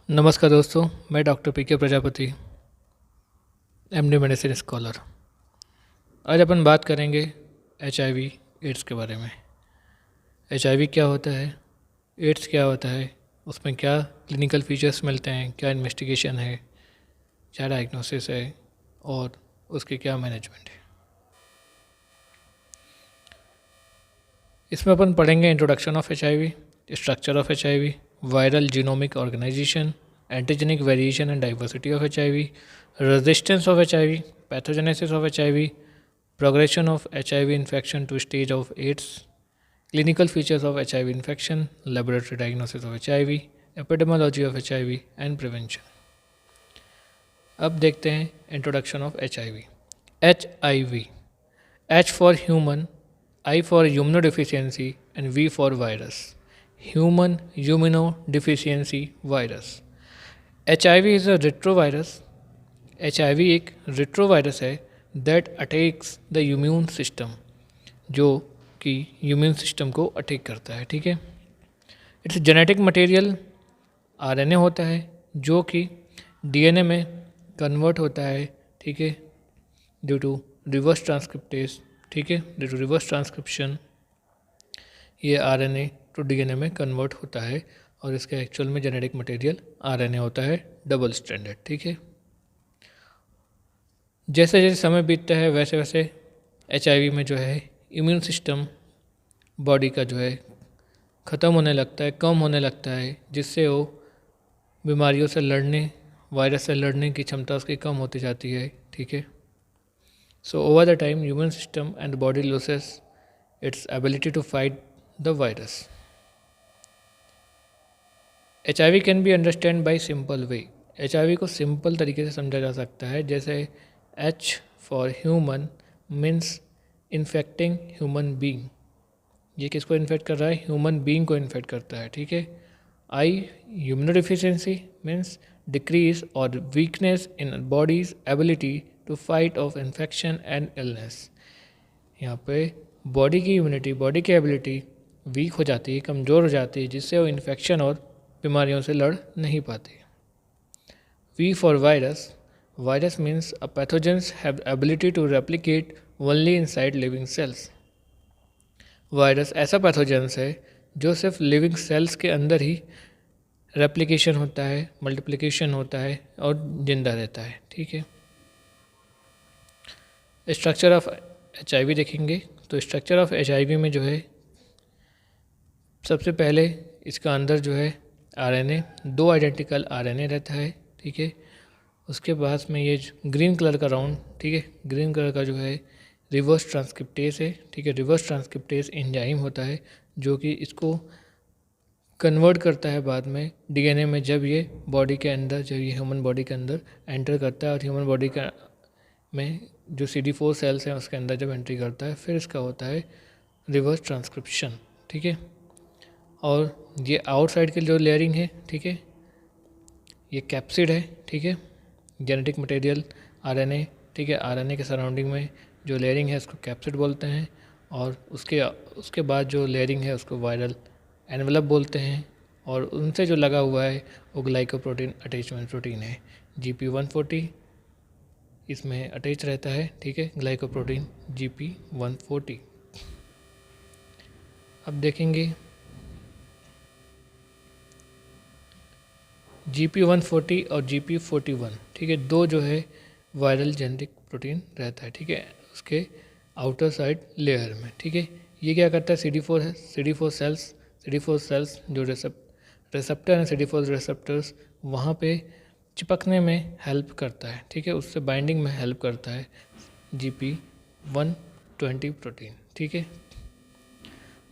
नमस्कार दोस्तों, मैं doctor PK. Prajapati, MD medicine scholar. आज अपन बात करेंगे एचआईवी एड्स के बारे में। एचआईवी क्या होता है, एड्स क्या होता है, उसमें क्या क्लिनिकल फीचर्स मिलते हैं, क्या इन्वेस्टिगेशन है, क्या डायग्नोसिस है और उसकी क्या मैनेजमेंट है। इसमें अपन पढ़ेंगे introduction of HIV, structure of HIV, viral genomic organisation, antigenic variation and diversity of HIV, resistance of HIV, pathogenesis of HIV, progression of HIV infection to stage of AIDS, clinical features of HIV infection, laboratory diagnosis of HIV, epidemiology of HIV and prevention. अब देखते हैं introduction of HIV. HIV, H for human, I for immunodeficiency and V for virus. Human immunodeficiency virus. HIV is a retrovirus. HIV एक retrovirus है that attacks the immune system, जो कि immune system को attack करता है। ठीक है, it's genetic material RNA होता है जो कि डीएनए में कन्वर्ट होता है। ठीक है, ड्यू टू रिवर्स ट्रांसक्रिप्टेज। ठीक है, ड्यू टू रिवर्स ट्रांसक्रिप्शन ये आरएनए टू डीएनए में कन्वर्ट होता है और इसका एक्चुअल में जेनेटिक मटेरियल आरएनए होता है डबल स्ट्रैंडेड। ठीक है, जैसे जैसे समय बीतता है वैसे वैसे एचआईवी में जो है इम्यून सिस्टम बॉडी का जो है ख़त्म होने लगता है, कम होने लगता है, जिससे वो बीमारियों से लड़ने, वायरस से लड़ने की क्षमता उसकी कम होती जाती है। ठीक है, so over the time immune system and body loses its ability to fight the virus. HIV can be understand by simple way. एचआईवी को सिंपल तरीके से समझा जा सकता है, जैसे H for human means infecting human being। ये किसको इन्फेक्ट कर रहा है? ह्यूमन बीइंग को इन्फेक्ट करता है। ठीक है, I immunodeficiency means decrease or weakness in body's ability to fight off infection and illness। यहाँ पे बॉडी की इम्यूनिटी, बॉडी की एबिलिटी वीक हो जाती है, कमज़ोर हो जाती है, जिससे वो इन्फेक्शन और बीमारियों से लड़ नहीं पाती। V for virus, virus means a pathogens have ability to replicate only inside living cells। Virus ऐसा पैथोजेंस है जो सिर्फ लिविंग सेल्स के अंदर ही रेप्लिकेशन होता है, मल्टीप्लिकेशन होता है और जिंदा रहता है। ठीक है, स्ट्रक्चर ऑफ एचआईवी देखेंगे तो स्ट्रक्चर ऑफ एचआईवी में जो है सबसे पहले इसका अंदर जो है आरएनए, दो आइडेंटिकल आरएनए रहता है। ठीक है, उसके बाद में ये ग्रीन कलर का राउंड, ठीक है, ग्रीन कलर का जो है रिवर्स ट्रांसक्रिप्टेज है। ठीक है, रिवर्स ट्रांसक्रिप्टेज एंजाइम होता है जो कि इसको कन्वर्ट करता है बाद में डीएनए में, जब ये बॉडी के अंदर, जब ये ह्यूमन बॉडी के अंदर एंटर करता है और ह्यूमन बॉडी का में जो CD4 सेल्स हैं उसके अंदर जब एंट्री करता है, फिर इसका होता है रिवर्स ट्रांसक्रिप्शन। ठीक है, और ये आउटसाइड की जो लेयरिंग है, ठीक है, ये कैप्सिड है। ठीक है, जेनेटिक मटेरियल आरएनए, ठीक है, आरएनए के सराउंडिंग में जो लेयरिंग है उसको कैप्सिड बोलते हैं, और उसके बाद जो लेयरिंग है उसको वायरल एनवेलप बोलते हैं, और उनसे जो लगा हुआ है वो ग्लाइकोप्रोटीन अटैचमेंट प्रोटीन है। GP140 इसमें अटैच रहता है। ठीक है, ग्लाइकोप्रोटीन GP140। अब देखेंगे GP140 और GP41, ठीक है, दो जो है वायरल जेनेटिक प्रोटीन रहता है। ठीक है, उसके आउटर साइड लेयर में। ठीक है, ये क्या करता है? CD4 है, CD4 सेल्स जो रिसेप्टर हैं, CD4 रिसेप्टर्स वहाँ पे चिपकने में हेल्प करता है। ठीक है, उससे बाइंडिंग में हेल्प करता है GP120 प्रोटीन। ठीक है,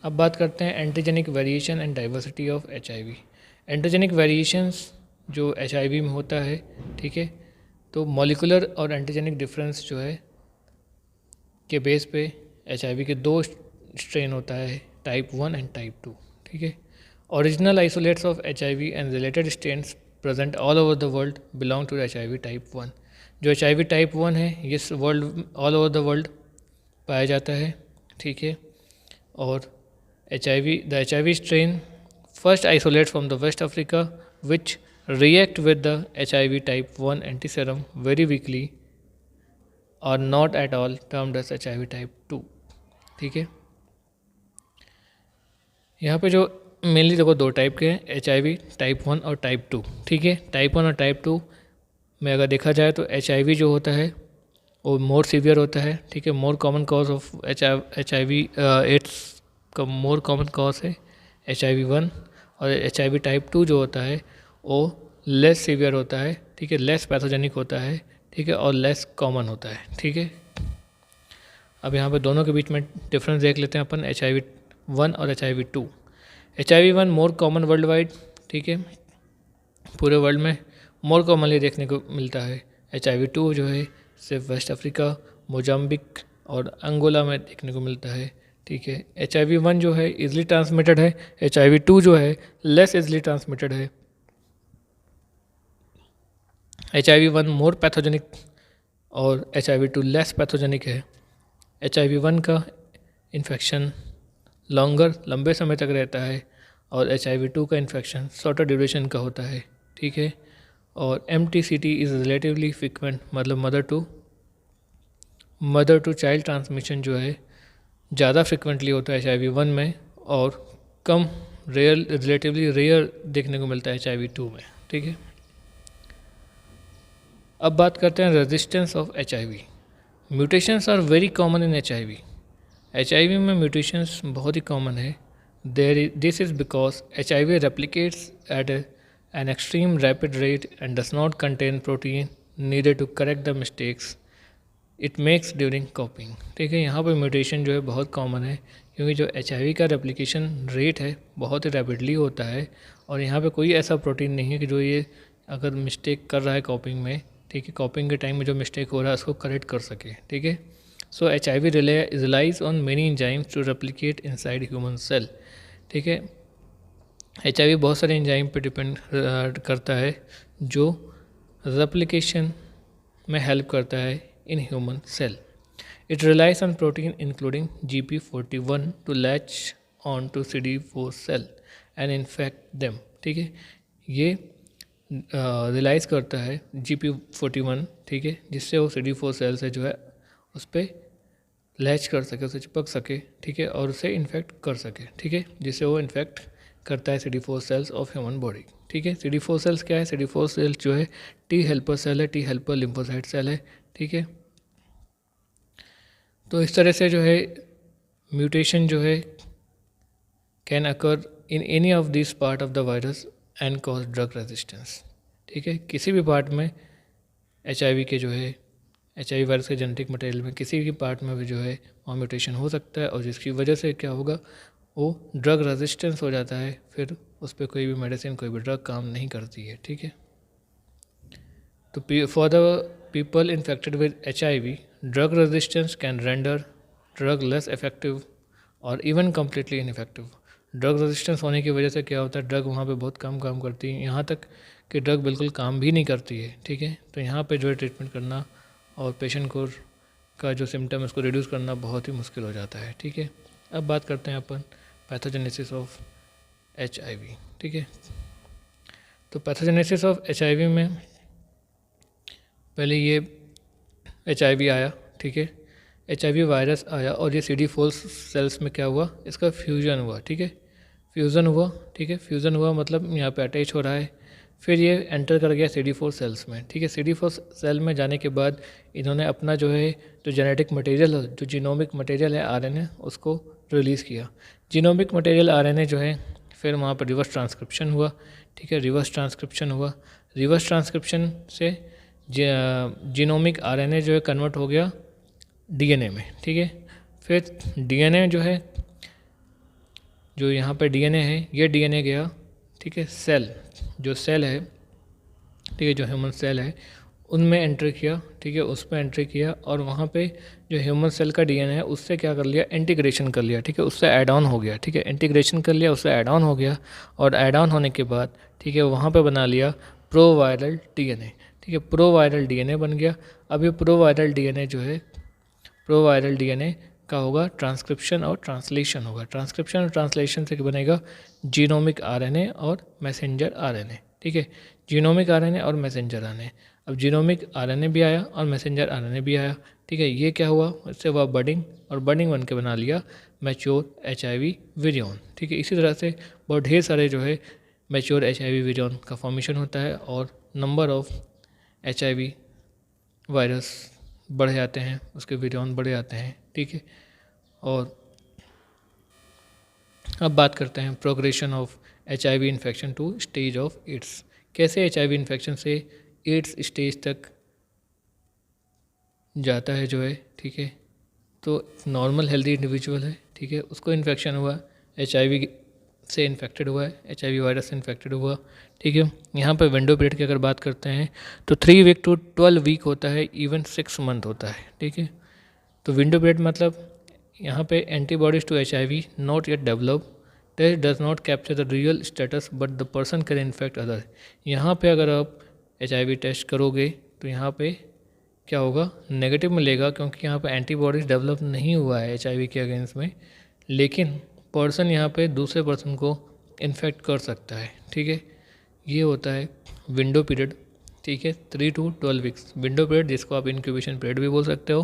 अब बात करते हैं antigenic variation and diversity of HIV. Antigenic variations जो एचआईवी में होता है, ठीक है, तो मॉलिकुलर और एंटीजेनिक डिफरेंस जो है के बेस पे एचआईवी के दो स्ट्रेन होता है, टाइप 1 एंड टाइप 2। ठीक है, original isolates of HIV and related strains present all over the world belong to HIV type 1। जो एचआईवी टाइप 1 है ये world all over the world पाया जाता है। ठीक है, और the HIV strain first isolates from the West Africa, which react with the HIV type 1 antiserum very weakly or not at all termed as HIV type 2। ठीक है, यहाँ पे जो मेनली देखो दो टाइप के हैं, HIV टाइप 1 और टाइप 2। ठीक है, टाइप 1 और टाइप 2 में अगर देखा जाए तो HIV जो होता है वो मोर सीवियर होता है। ठीक है, more common cause of HIV AIDS का मोर कॉमन कॉज है HIV1, और HIV टाइप 2 जो होता है वो लेस सीवियर होता है। ठीक है, लेस पैथोजेनिक होता है। ठीक है, और लेस कॉमन होता है। ठीक है, अब यहाँ पे दोनों के बीच में डिफरेंस देख लेते हैं अपन, HIV1 और HIV2। HIV1 more common world wide. ठीक है, पूरे वर्ल्ड में मोर कॉमनली देखने को मिलता है। HIV2 जो है सिर्फ वेस्ट अफ्रीका, मोजाम्बिक और अंगोला में देखने को मिलता है। ठीक है, HIV1 जो है इजली ट्रांसमिटेड है, HIV2 जो है लेस इजली ट्रांसमिटेड है। HIV1 मोर पैथोजेनिक और HIV2 लेस पैथोजेनिक है। HIV1 का इन्फेक्शन लंबे समय तक रहता है और HIV2 का इन्फेक्शन शॉर्टर ड्यूरेशन का होता है। ठीक है, और MTCT इज़ रिलेटिवली फ्रिक्वेंट, मतलब मदर टू चाइल्ड ट्रांसमिशन जो है ज़्यादा फ्रिक्वेंटली होता है HIV1 में, और कम रिलेटिवली रेयर देखने को मिलता है HIV2 में। ठीक है, अब बात करते हैं resistance of HIV। Mutations are very common in HIV। HIV में म्यूटेशंस बहुत ही कॉमन है। This is because HIV replicates at an extreme rapid rate and does not contain protein needed to correct the mistakes it makes during copying। ठीक है, यहाँ पर mutation जो है बहुत कॉमन है, क्योंकि जो HIV का रेप्लिकेशन रेट है बहुत ही रैपिडली होता है, और यहाँ पे कोई ऐसा प्रोटीन नहीं है कि जो ये अगर मिस्टेक कर रहा है कॉपिंग में, ठीक है, कॉपिंग के टाइम में जो मिस्टेक हो रहा है उसको करेक्ट कर सके। ठीक है, सो HIV relies on many enzymes to replicate inside human cell। ठीक है, HIV बहुत सारे एंजाइम पे डिपेंड करता है जो रेप्लिकेशन में हेल्प करता है in human cell. It relies on protein including GP41 to latch on to CD4 cell and infect them. ठीक है, ये रिलाइज करता है GP41, ठीक है, जिससे वो CD4 सेल से जो है उस पर लैच कर सके, उसे चिपक सके। ठीक है, और उसे इन्फेक्ट कर सके। ठीक है, जिससे वो इन्फेक्ट करता है CD4 sales of human body. ठीक है, CD4 सेल्स क्या है? CD4 सेल्स जो है T हेल्पर सेल है, T हेल्पर लिम्फोसाइट सेल है। ठीक है, तो इस तरह से जो है म्यूटेशन जो है can occur in any of this part of the virus and cause drug resistance. ठीक है, किसी भी पार्ट में HIV के जो है HIV वायरस के जेनेटिक मटेरियल में किसी भी पार्ट में भी जो है वहाँ म्यूटेशन हो सकता है, और जिसकी वजह से क्या होगा, वो ड्रग रेजिस्टेंस हो जाता है। फिर उस पर कोई भी मेडिसिन, कोई भी ड्रग काम नहीं करती है। ठीक है, तो for the people infected with HIV, drug resistance can render drug less effective और even completely ineffective. Drug resistance होने की वजह से क्या होता है, ड्रग वहाँ पे बहुत कम काम करती है, यहाँ तक कि ड्रग बिल्कुल काम भी नहीं करती है। ठीक है, तो यहाँ पे जो है ट्रीटमेंट करना और पेशेंट को का जो सिम्टम है उसको रिड्यूस करना बहुत ही मुश्किल हो जाता है। ठीक है, अब बात करते हैं अपन पैथोजेनेसिस ऑफ HIV। ठीक है, तो पैथोजेनेसिस ऑफ HIV में पहले ये HIV आया। ठीक है, HIV वायरस आया और ये CD4 सेल्स में क्या हुआ, इसका फ्यूजन हुआ। ठीक है, फ्यूज़न हुआ। ठीक है, फ्यूज़न हुआ मतलब यहाँ पे अटैच हो रहा है, फिर ये एंटर कर गया CD4 सेल्स में। ठीक है, CD4 सेल में जाने के बाद इन्होंने अपना जो है जो जेनेटिक मटेरियल, जो जीनोमिक मटेरियल है RNA, उसको रिलीज़ किया। जीनोमिक मटेरियल RNA जो है फिर वहाँ पर रिवर्स ट्रांसक्रिप्शन हुआ। ठीक है, रिवर्स ट्रांसक्रिप्शन हुआ, रिवर्स ट्रांसक्रिप्शन से जीनोमिक RNA जो है कन्वर्ट हो गया DNA में। ठीक है, फिर DNA जो है, जो यहाँ पर DNA है, ये DNA गया, ठीक है, सेल, जो सेल है, ठीक है, जो ह्यूमन सेल है उनमें एंट्री किया। ठीक है, उस पर एंट्री किया और वहाँ पे जो ह्यूमन सेल का DNA है उससे क्या कर लिया, इंटीग्रेशन कर लिया। ठीक है, उससे ऐड ऑन हो गया। ठीक है, इंटीग्रेशन कर लिया, उससे ऐड ऑन हो गया, और ऐड ऑन होने के बाद ठीक है वहाँ पे बना लिया प्रोवायरल DNA। ठीक है, प्रोवायरल DNA बन गया। अब ये प्रोवायरल DNA जो है, प्रोवायरल DNA का होगा ट्रांसक्रिप्शन और ट्रांसलेशन होगा। ट्रांसक्रिप्शन और ट्रांसलेशन से बनेगा जीनोमिक RNA और मैसेंजर RNA। ठीक है। जीनोमिक आरएनए और मैसेंजर आरएनए। अब जीनोमिक आरएनए भी आया और मैसेंजर आरएनए भी आया, ठीक है। ये क्या हुआ, इससे हुआ बडिंग, और बडिंग बन के बना लिया मैच्योर HIV विरियन, ठीक है। इसी तरह से बहुत ढेर सारे जो है मैच्योर HIV विरियन का फॉर्मेशन होता है और नंबर ऑफ HIV वायरस बढ़ जाते हैं, उसके विरियन बढ़ जाते हैं, ठीक है। और अब बात करते हैं progression of HIV infection to stage of AIDS. कैसे HIV इन्फेक्शन से एड्स स्टेज तक जाता है जो है, ठीक है। तो नॉर्मल हेल्दी इंडिविजुअल है, ठीक है, उसको इन्फेक्शन हुआ, HIV से इन्फेक्टेड हुआ है, HIV वायरस से इन्फेक्टेड हुआ, ठीक है। यहाँ पर विंडो पीरियड की अगर बात करते हैं तो 3 वीक टू 12 वीक होता है, इवन 6 मंथ होता है, ठीक है। तो विंडो पीरियड मतलब यहाँ पे antibodies to HIV not yet develop, test does not capture the real status but the person can infect other. यहाँ पे अगर आप HIV टेस्ट करोगे तो यहाँ पे क्या होगा, नेगेटिव मिलेगा, क्योंकि यहाँ पे एंटीबॉडीज डेवलप नहीं हुआ है HIV के अगेंस्ट में, लेकिन पर्सन यहाँ पे दूसरे पर्सन को इन्फेक्ट कर सकता है, ठीक है। ये होता है विंडो पीरियड, ठीक है, 3 to 12 वीक्स विंडो पीरियड, जिसको आप इंक्यूबेशन पीरियड भी बोल सकते हो,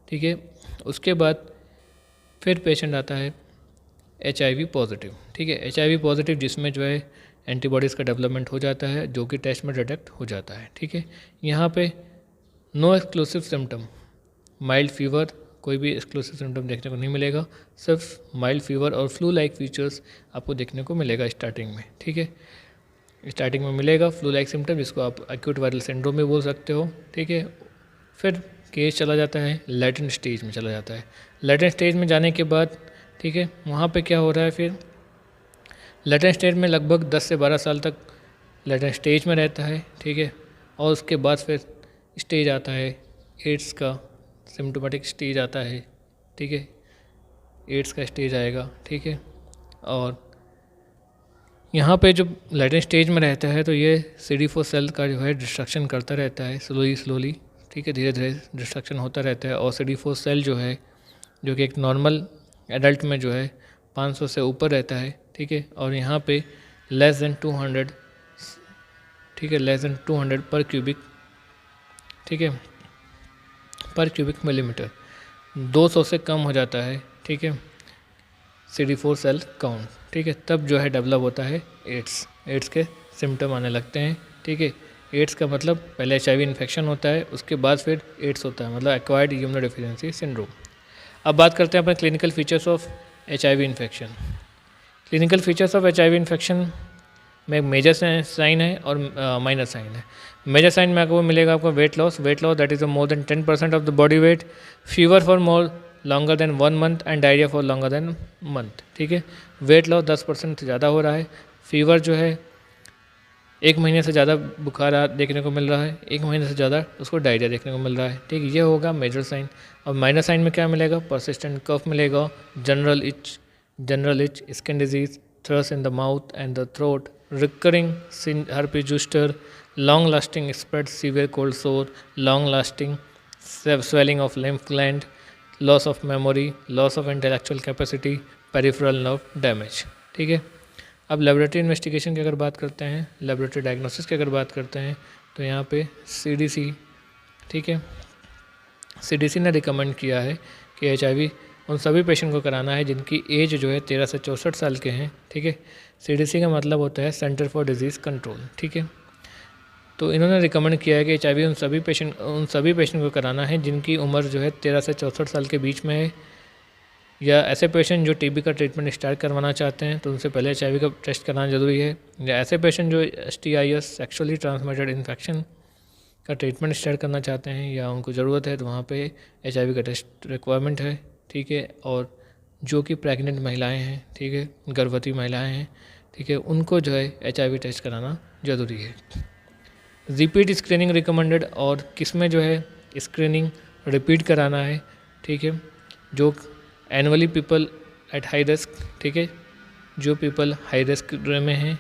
ठीक है। उसके बाद फिर पेशेंट आता है HIV पॉजिटिव, ठीक है। HIV पॉजिटिव जिसमें जो है एंटीबॉडीज़ का डेवलपमेंट हो जाता है, जो कि टेस्ट में डिटेक्ट हो जाता है, ठीक है। यहाँ पे no exclusive symptom, mild fever, कोई भी एक्सक्लूसिव सिम्टम देखने को नहीं मिलेगा, सिर्फ माइल्ड फीवर और फ्लू लाइक फीचर्स आपको देखने को मिलेगा स्टार्टिंग में, ठीक है। स्टार्टिंग में मिलेगा फ्लू लाइक सिम्टम, जिसको आप एक्यूट वायरल सिंड्रोम भी बोल सकते हो, ठीक है। फिर केस चला जाता है लैटेंट स्टेज में चला जाता है। लैटेंट स्टेज में जाने के बाद, ठीक है, वहाँ पे क्या हो रहा है, फिर लैटेंट स्टेज में लगभग 10 से 12 साल तक लैटेंट स्टेज में रहता है, ठीक है। और उसके बाद फिर स्टेज आता है एड्स का, सिम्टोमेटिक स्टेज आता है, ठीक है, एड्स का स्टेज आएगा, ठीक है। और यहाँ पे जो लैटेंट स्टेज में रहता है तो ये CD4 सेल का जो है डिस्ट्रक्शन करता रहता है स्लोली, ठीक है, धीरे धीरे डिस्ट्रक्शन होता रहता है। और CD4 सेल जो है, जो कि एक नॉर्मल एडल्ट में जो है 500 से ऊपर रहता है, ठीक है। और यहाँ पे लेस देन 200, ठीक है, लेस देन 200 पर क्यूबिक, ठीक है, पर क्यूबिक मिलीमीटर, 200 से कम हो जाता है, ठीक है, CD4 सेल काउंट, ठीक है। तब जो है डेवलप होता है एड्स के सिम्टम आने लगते हैं, ठीक है। एड्स का मतलब पहले HIV इन्फेक्शन होता है, उसके बाद फिर एड्स होता है, मतलब एक्वायर्ड इम्यूनोडेफिशिएंसी सिंड्रोम। अब बात करते हैं अपने clinical features of HIV infection. Clinical features of HIV infection में मेजर साइन है और माइनर साइन है। मेजर साइन में आपको मिलेगा, आपको weight loss that is more than 10% of the body weight, fever for more longer than 1 month and diarrhoea for longer than month, ठीक है। वेट लॉस 10% से ज़्यादा हो रहा है, फीवर जो है 1 महीने से ज़्यादा बुखार देखने को मिल रहा है, 1 महीने से ज़्यादा उसको डायरिया देखने को मिल रहा है, ठीक है। ये होगा मेजर साइन। और माइनर साइन में क्या मिलेगा, परसिस्टेंट कफ मिलेगा, general itch, skin disease, thrush in the mouth and the throat, recurring herpes zoster, long lasting spread, severe cold sore, long lasting swelling of lymph gland, loss of memory, loss of intellectual capacity, peripheral nerve damage, ठीक है। अब laboratory investigation की अगर बात करते हैं, laboratory diagnosis की अगर बात करते हैं तो यहाँ पे CDC, ठीक है, CDC ने रिकमेंड किया है कि HIV उन सभी पेशेंट को कराना है जिनकी एज जो है 13 से 64 साल के हैं, ठीक है। CDC का मतलब होता है सेंटर फॉर डिजीज़ कंट्रोल, ठीक है। तो इन्होंने रिकमेंड किया है कि HIV उन सभी पेशेंट को कराना है जिनकी उम्र जो है 13 से 64 साल के बीच में है, या ऐसे पेशेंट जो TB का ट्रीटमेंट स्टार्ट करवाना चाहते हैं तो उनसे पहले HIV का टेस्ट कराना ज़रूरी है, या ऐसे पेशेंट जो STIs सेक्सुअली ट्रांसमिटेड इन्फेक्शन का ट्रीटमेंट स्टार्ट करना चाहते हैं या उनको ज़रूरत है तो वहाँ पे HIV का टेस्ट रिक्वायरमेंट है, ठीक है। और जो कि प्रेग्नेंट महिलाएं हैं, ठीक है, गर्भवती महिलाएं हैं, ठीक है, उनको जो है HIV टेस्ट कराना ज़रूरी है। रिपीट स्क्रीनिंग रिकमेंडेड, और किस में जो है स्क्रीनिंग रिपीट कराना है, ठीक है, जो annually people at high risk, ठीक है, जो पीपल हाई रिस्क में हैं,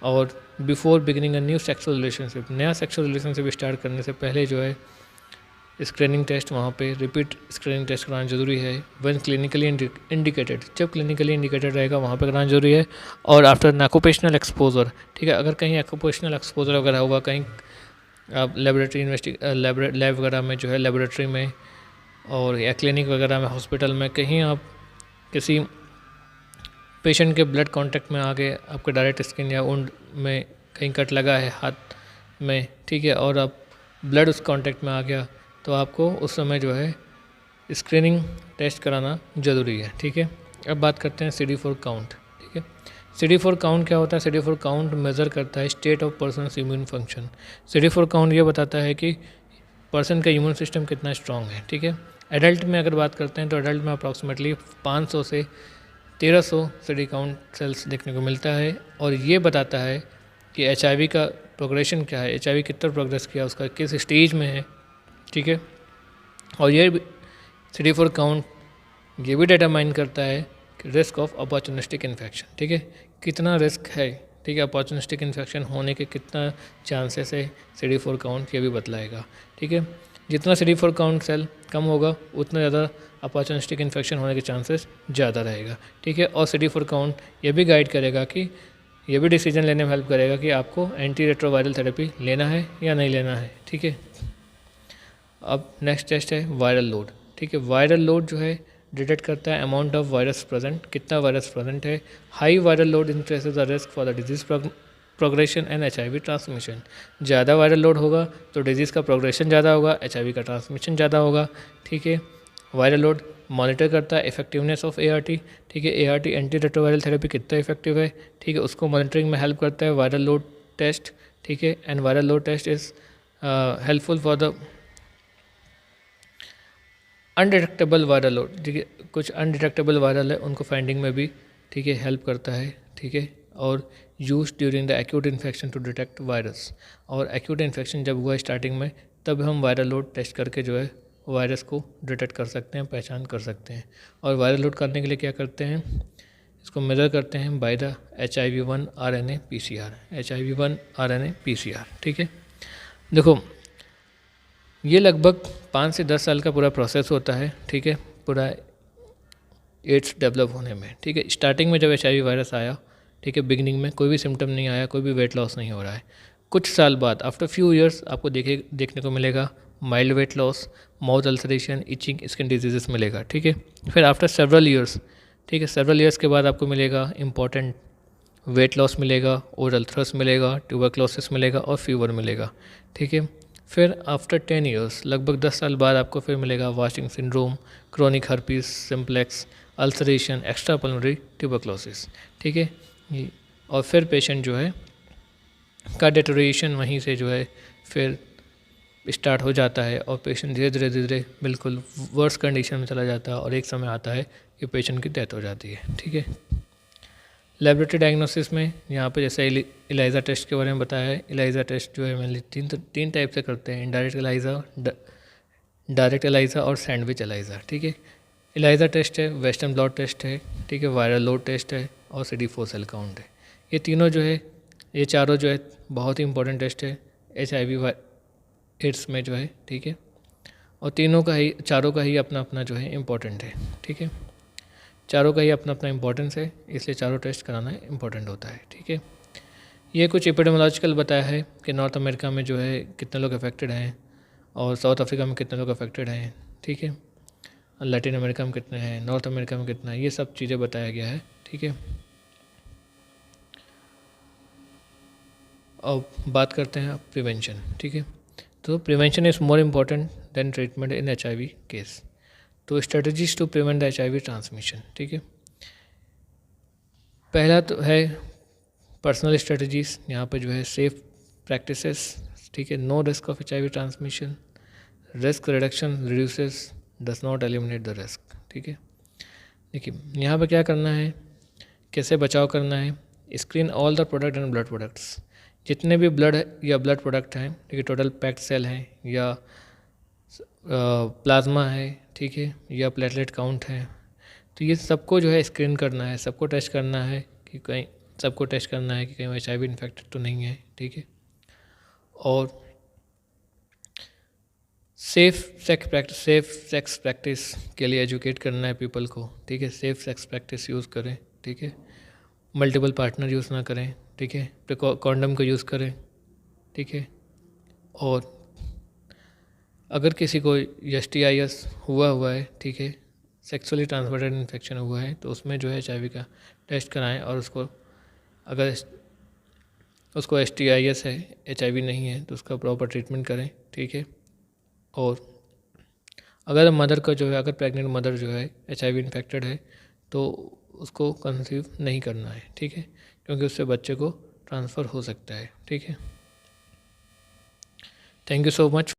और before beginning a new sexual relationship, नया सेक्सुअल रिलेशनशिप स्टार्ट करने से पहले जो है स्क्रीनिंग टेस्ट वहाँ पे रिपीट स्क्रीनिंग टेस्ट कराना जरूरी है। व्हेन क्लिनिकली इंडिकेटेड, जब क्लिनिकली इंडिकेटेड रहेगा वहाँ पे कराना जरूरी है। और आफ्टर ऑक्यूपेशनल एक्सपोजर, ठीक है, अगर कहीं ऑक्यूपेशनल एक्सपोजर वगैरह होगा, कहीं आप लेबोरेटरी लैब वगैरह में जो है, लेबोरेटरी में और या क्लिनिक वगैरह में, हॉस्पिटल में, कहीं आप किसी पेशेंट के ब्लड कांटेक्ट में आ गए, आपके डायरेक्ट स्किन या वुंड में कहीं कट लगा है हाथ में, ठीक है, और आप ब्लड उस कांटेक्ट में आ गया, तो आपको उस समय जो है स्क्रीनिंग टेस्ट कराना ज़रूरी है, ठीक है। अब बात करते हैं CD4 काउंट, ठीक है। CD4 काउंट क्या होता है? CD4 काउंट मेज़र करता है state of person immune function. CD4 count ये बताता है कि पर्सन का इम्यून सिस्टम कितना स्ट्रॉन्ग है, ठीक है। एडल्ट में अगर बात करते हैं तो एडल्ट में अप्रॉक्सीमेटली 500 से 1300 CD काउंट सेल्स देखने को मिलता है, और ये बताता है कि HIV का प्रोग्रेशन क्या है, HIV कितना प्रोग्रेस किया, उसका किस स्टेज में है, ठीक है। और ये CD4 काउंट ये भी डिटरमाइन करता है कि रिस्क ऑफ अपॉर्चुनिस्टिक इन्फेक्शन, ठीक है, कितना रिस्क है, ठीक है, अपॉर्चुनिस्टिक इन्फेक्शन होने के कितना चांसेस है, CD4 काउंट ये भी बतलाएगा, ठीक है। जितना CD4 काउंट सेल कम होगा उतना ज़्यादा अपॉर्चुनिस्टिक इन्फेक्शन होने के चांसेस ज़्यादा रहेगा, ठीक है। और CD4 काउंट ये भी गाइड करेगा कि ये भी डिसीजन लेने में हेल्प करेगा कि आपको एंटी रेट्रोवायरल थेरेपी लेना है या नहीं लेना है, ठीक है। अब नेक्स्ट टेस्ट है वायरल लोड, ठीक है। वायरल लोड जो है डिटेक्ट करता है अमाउंट ऑफ वायरस प्रेजेंट, कितना वायरस प्रेजेंट है। High viral load increases the risk for the disease progression and HIV transmission. ज़्यादा वायरल लोड होगा तो डिजीज़ का प्रोग्रेशन ज़्यादा होगा, HIV का ट्रांसमिशन ज़्यादा होगा, ठीक है। वायरल लोड मॉनिटर करता है इफेक्टिवनेस ऑफ ART, ठीक है, ART एंटी रेट्रोवायरल थेरेपी कितना इफेक्टिव है, ठीक है, उसको मॉनिटरिंग में हेल्प करता है वायरल लोड टेस्ट, ठीक है। And viral load test is helpful for the undetectable viral load, ठीक है, कुछ अनडिटेक्टेबल वायरल है उनको फाइंडिंग में भी, ठीक है, हेल्प करता है, ठीक है। और use during the acute infection to detect virus, और एक्यूट इन्फेक्शन जब हुआ स्टार्टिंग में तब हम वायरल लोड टेस्ट करके जो है वायरस को डिटेक्ट कर सकते हैं, पहचान कर सकते हैं। और वायरल लोड करने के लिए क्या करते हैं, इसको मेज़र करते हैं by the HIV-1 RNA PCR, HIV-1 RNA PCR, ठीक है। देखो ये लगभग 5 से 10 साल का पूरा प्रोसेस होता है, ठीक है, पूरा एड्स डेवलप होने में, ठीक है। स्टार्टिंग में जब HIV वायरस आया, ठीक है, बिगिनिंग में कोई भी सिम्टम नहीं आया, कोई भी वेट लॉस नहीं हो रहा है। कुछ साल बाद आफ्टर फ्यू ईयर्स आपको देखने को मिलेगा mild weight loss, mouth ulceration, itching, skin diseases मिलेगा, ठीक है। फिर आफ्टर सेवरल ईयर्स, ठीक है, सेवरल ईयर्स के बाद आपको मिलेगा इंपॉर्टेंट वेट लॉस मिलेगा, ओरल थ्रस्ट मिलेगा, ट्यूबरक्लोसिस मिलेगा और फीवर मिलेगा, ठीक है। फिर आफ्टर 10 ईयर्स, लगभग 10 साल बाद आपको फिर मिलेगा washing syndrome, chronic herpes simplex, ulceration, extra pulmonary tuberculosis, ठीक है। और फिर पेशेंट जो है का डिटोरिएशन वहीं से जो है फिर स्टार्ट हो जाता है, और पेशेंट धीरे धीरे धीरे बिल्कुल वर्स कंडीशन में चला जाता है, और एक समय आता है कि पेशेंट की डेथ हो जाती है, ठीक है। लेबोरेटरी डायग्नोसिस में यहाँ पे जैसे इलाइजा टेस्ट के बारे में बताया है, इलाइजा टेस्ट जो है मैंने तीन टाइप से करते हैं, इनडायरेक्ट इलाइजा, डायरेक्ट इलाइजा और सैंडविच इलाइजा, ठीक है। इलाइजा टेस्ट है, वेस्टर्न ब्लॉट टेस्ट है, ठीक है, वायरल लोड टेस्ट है और CD4 सेल काउंट है। ये तीनों जो है, ये चारों जो है बहुत ही इंपॉर्टेंट टेस्ट है HIV एड्स में जो है, ठीक है। और चारों का ही अपना अपना जो है इम्पोर्टेंट है, ठीक है, चारों का ही अपना अपना इम्पोर्टेंस है, इसलिए चारों टेस्ट कराना इम्पोर्टेंट होता है, ठीक है। ये कुछ एपिडेमोलॉजिकल बताया है कि नॉर्थ अमेरिका में जो है कितने लोग अफेक्टेड हैं, और साउथ अफ्रीका में कितने लोग अफेक्टेड हैं, ठीक है, लैटिन अमेरिका में कितने हैं, नॉर्थ अमेरिका में कितना है, ये सब चीज़ें बताया गया है, ठीक है। अब बात करते हैं प्रिवेंशन, ठीक है। तो prevention is more important than treatment in HIV case. तो strategies to prevent the HIV transmission, ठीक है। पहला तो है पर्सनल स्ट्रेटजीज, यहाँ पे जो है सेफ प्रैक्टिसेस, ठीक है, no risk of HIV transmission, risk reduction reduces does not eliminate the risk, ठीक है। देखिए यहाँ पे क्या करना है, कैसे बचाव करना है, screen all the product and blood products, जितने भी ब्लड या ब्लड प्रोडक्ट हैं, ठीक है, टोटल पैक्ड सेल हैं या प्लाज्मा है, ठीक है, या प्लेटलेट काउंट है, तो ये सबको जो है स्क्रीन करना है, सबको टेस्ट करना है कि कहीं HIV इन्फेक्टेड तो नहीं है, ठीक है। और सेफ सेक्स प्रैक्टिस के लिए एजुकेट करना है पीपल को, ठीक है। सेफ सेक्स प्रैक्टिस यूज़ करें, ठीक है। मल्टीपल पार्टनर यूज़ ना करें, ठीक है। कॉन्डम का यूज़ करें, ठीक है। और अगर किसी को STIs हुआ है, ठीक है, सेक्सुअली ट्रांसमिटेड इन्फेक्शन हुआ है, तो उसमें जो है HIV का टेस्ट कराएं। और उसको अगर उसको STIs है, HIV नहीं है, तो उसका प्रॉपर ट्रीटमेंट करें, ठीक है। और अगर मदर का जो है, अगर प्रेग्नेंट मदर जो है HIV इन्फेक्टेड है, तो उसको कंसीव नहीं करना है, ठीक है, क्योंकि उससे बच्चे को ट्रांसफ़र हो सकता है, ठीक है। Thank you so much.